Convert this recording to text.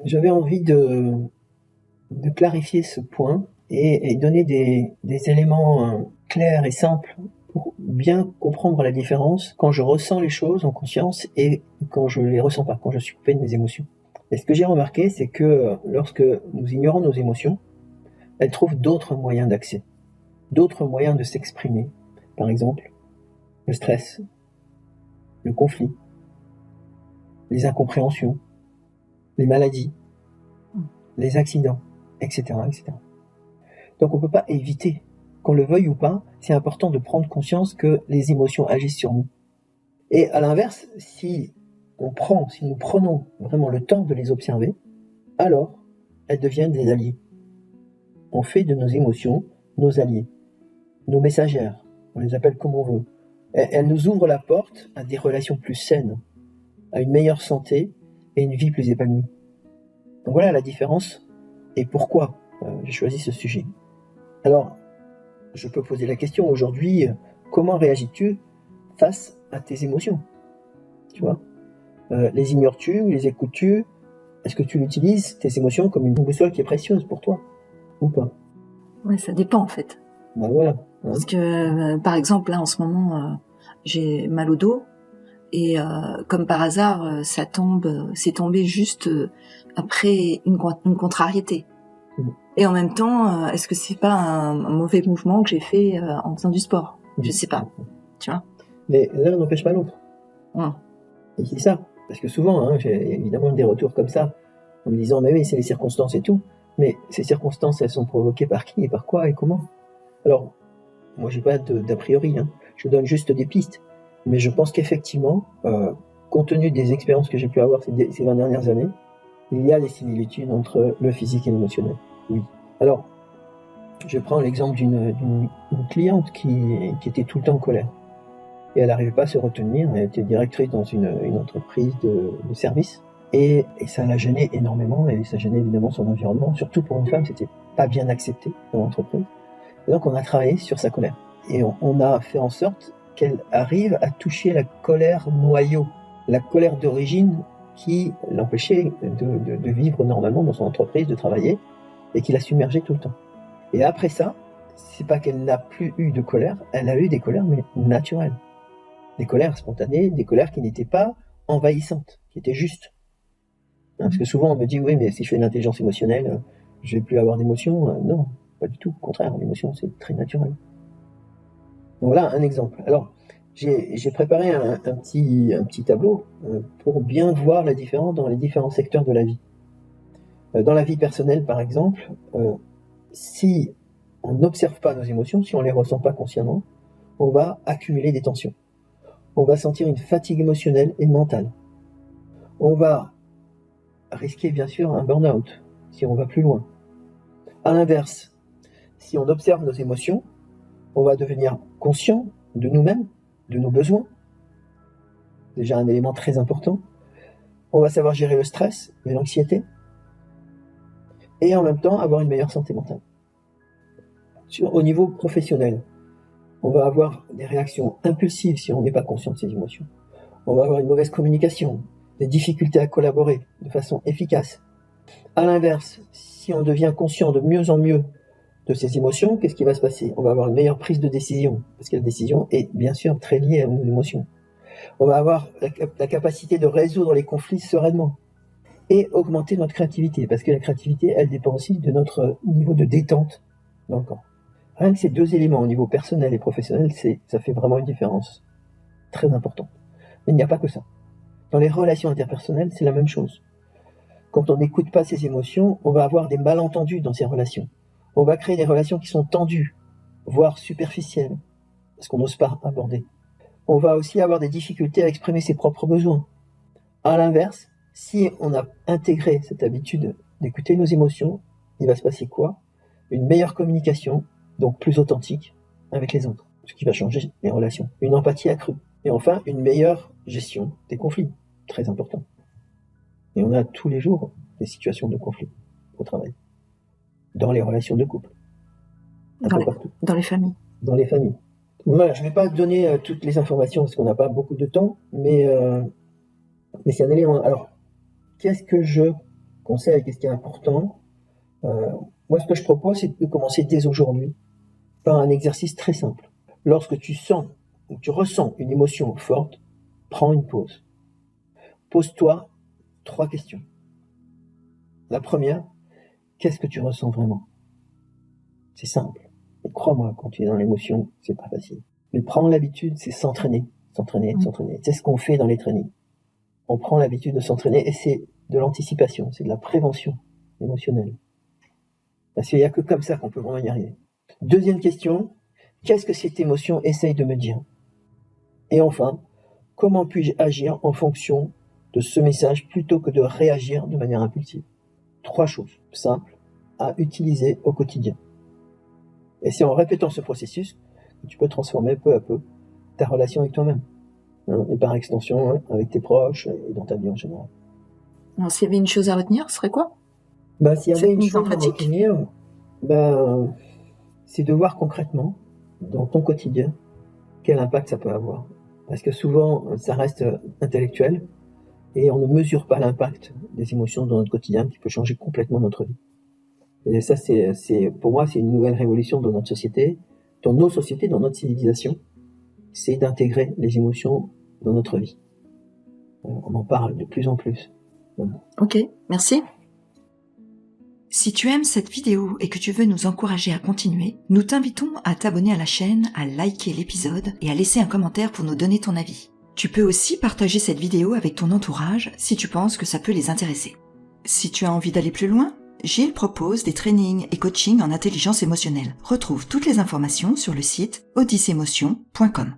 J'avais envie de clarifier ce point et donner des éléments clairs et simples pour bien comprendre la différence quand je ressens les choses en conscience et quand je les ressens pas, quand je suis coupé de mes émotions. Et ce que j'ai remarqué, c'est que lorsque nous ignorons nos émotions, elles trouvent d'autres moyens d'accès, d'autres moyens de s'exprimer. Par exemple, le stress, le conflit, les incompréhensions, les maladies, les accidents, etc., etc. Donc on ne peut pas éviter, qu'on le veuille ou pas, c'est important de prendre conscience que les émotions agissent sur nous. Et à l'inverse, si nous prenons vraiment le temps de les observer, alors elles deviennent des alliés. On fait de nos émotions nos alliés, nos messagères, on les appelle comme on veut. Elles nous ouvrent la porte à des relations plus saines, à une meilleure santé et une vie plus épanouie. Donc voilà la différence et pourquoi j'ai choisi ce sujet. Alors, je peux poser la question aujourd'hui, comment réagis-tu face à tes émotions? Tu vois, les ignores-tu, les écoutes-tu? Est-ce que tu utilises tes émotions comme une boussole qui est précieuse pour toi ou pas? Ouais, ça dépend en fait. Ben voilà. Parce que, par exemple, là en ce moment, j'ai mal au dos et comme par hasard, c'est tombé juste après une contrariété. Et en même temps, est-ce que c'est pas un mauvais mouvement que j'ai fait en faisant du sport? Je sais pas, tu vois. Mais l'un n'empêche pas l'autre. Et c'est ça, parce que souvent, j'ai évidemment des retours comme ça, en me disant, mais oui, c'est les circonstances et tout, mais ces circonstances, elles sont provoquées par qui et par quoi et comment? Alors, moi, j'ai pas d'a priori, je donne juste des pistes, mais je pense qu'effectivement, compte tenu des expériences que j'ai pu avoir ces 20 dernières années, il y a des similitudes entre le physique et l'émotionnel. Oui. Alors, je prends l'exemple d'une cliente qui était tout le temps en colère. Et elle n'arrivait pas à se retenir, elle était directrice dans une entreprise de service. Et ça l'a gênée énormément, et ça gênait évidemment son environnement. Surtout pour une femme, c'était pas bien accepté dans l'entreprise. Et donc on a travaillé sur sa colère. Et on a fait en sorte qu'elle arrive à toucher la colère noyau, la colère d'origine qui l'empêchait de vivre normalement dans son entreprise, de travailler, et qui la submergeait tout le temps. Et après ça, c'est pas qu'elle n'a plus eu de colère, elle a eu des colères, mais naturelles. Des colères spontanées, des colères qui n'étaient pas envahissantes, qui étaient justes. Parce que souvent on me dit, oui, mais si je fais de l'intelligence émotionnelle, je vais plus avoir d'émotions. Non, pas du tout. Au contraire, l'émotion, c'est très naturel. Donc voilà un exemple. Alors, j'ai préparé un petit tableau pour bien voir la différence dans les différents secteurs de la vie. Dans la vie personnelle, par exemple, si on n'observe pas nos émotions, si on ne les ressent pas consciemment, on va accumuler des tensions. On va sentir une fatigue émotionnelle et mentale. On va risquer bien sûr un burn-out si on va plus loin. À l'inverse, si on observe nos émotions, on va devenir conscient de nous-mêmes, de nos besoins. Déjà un élément très important. On va savoir gérer le stress et l'anxiété. Et en même temps avoir une meilleure santé mentale. Au niveau professionnel, on va avoir des réactions impulsives si on n'est pas conscient de ses émotions. On va avoir une mauvaise communication, des difficultés à collaborer de façon efficace. À l'inverse, si on devient conscient de mieux en mieux de ses émotions, qu'est-ce qui va se passer? On va avoir une meilleure prise de décision, parce que la décision est bien sûr très liée à nos émotions. On va avoir la capacité de résoudre les conflits sereinement et augmenter notre créativité, parce que la créativité, elle dépend aussi de notre niveau de détente dans le corps. Rien que ces deux éléments au niveau personnel et professionnel, ça fait vraiment une différence très importante. Mais il n'y a pas que ça. Dans les relations interpersonnelles, c'est la même chose. Quand on n'écoute pas ses émotions, on va avoir des malentendus dans ces relations. On va créer des relations qui sont tendues, voire superficielles, parce qu'on n'ose pas aborder. On va aussi avoir des difficultés à exprimer ses propres besoins. À l'inverse, si on a intégré cette habitude d'écouter nos émotions, il va se passer quoi? Une meilleure communication, donc plus authentique, avec les autres, ce qui va changer les relations. Une empathie accrue. Et enfin, une meilleure gestion des conflits, très important. Et on a tous les jours des situations de conflit au travail, dans les relations de couple, dans les familles. Dans les familles. Voilà, je ne vais pas donner toutes les informations parce qu'on n'a pas beaucoup de temps, mais c'est un élément. Alors, qu'est-ce que je conseil, qu'est-ce qui est important? Moi, ce que je propose, c'est de commencer dès aujourd'hui par un exercice très simple. Lorsque tu sens ou tu ressens une émotion forte, prends une pause. Pose-toi 3 questions. La première, qu'est-ce que tu ressens vraiment? C'est simple. Et crois-moi, quand tu es dans l'émotion, c'est pas facile. Mais prendre l'habitude, c'est s'entraîner. C'est ce qu'on fait dans les trainings. On prend l'habitude de s'entraîner et c'est de l'anticipation, c'est de la prévention émotionnelle. Parce qu'il n'y a que comme ça qu'on peut vraiment y arriver. Deuxième question, qu'est-ce que cette émotion essaye de me dire? Et enfin, comment puis-je agir en fonction de ce message plutôt que de réagir de manière impulsive? 3 choses simples à utiliser au quotidien. Et c'est en répétant ce processus que tu peux transformer peu à peu ta relation avec toi-même. Et par extension, avec tes proches et dans ta vie en général. Alors, s'il y avait une chose à retenir, ce serait quoi? S'il y avait une chose à retenir, c'est de voir concrètement, dans ton quotidien, quel impact ça peut avoir. Parce que souvent, ça reste intellectuel, et on ne mesure pas l'impact des émotions dans notre quotidien qui peut changer complètement notre vie. Et ça, pour moi, c'est une nouvelle révolution dans notre société, dans nos sociétés, dans notre civilisation. C'est d'intégrer les émotions dans notre vie. On en parle de plus en plus. Voilà. Ok, merci. Si tu aimes cette vidéo et que tu veux nous encourager à continuer, nous t'invitons à t'abonner à la chaîne, à liker l'épisode et à laisser un commentaire pour nous donner ton avis. Tu peux aussi partager cette vidéo avec ton entourage si tu penses que ça peut les intéresser. Si tu as envie d'aller plus loin, Gilles propose des trainings et coachings en intelligence émotionnelle. Retrouve toutes les informations sur le site odyssemotion.com.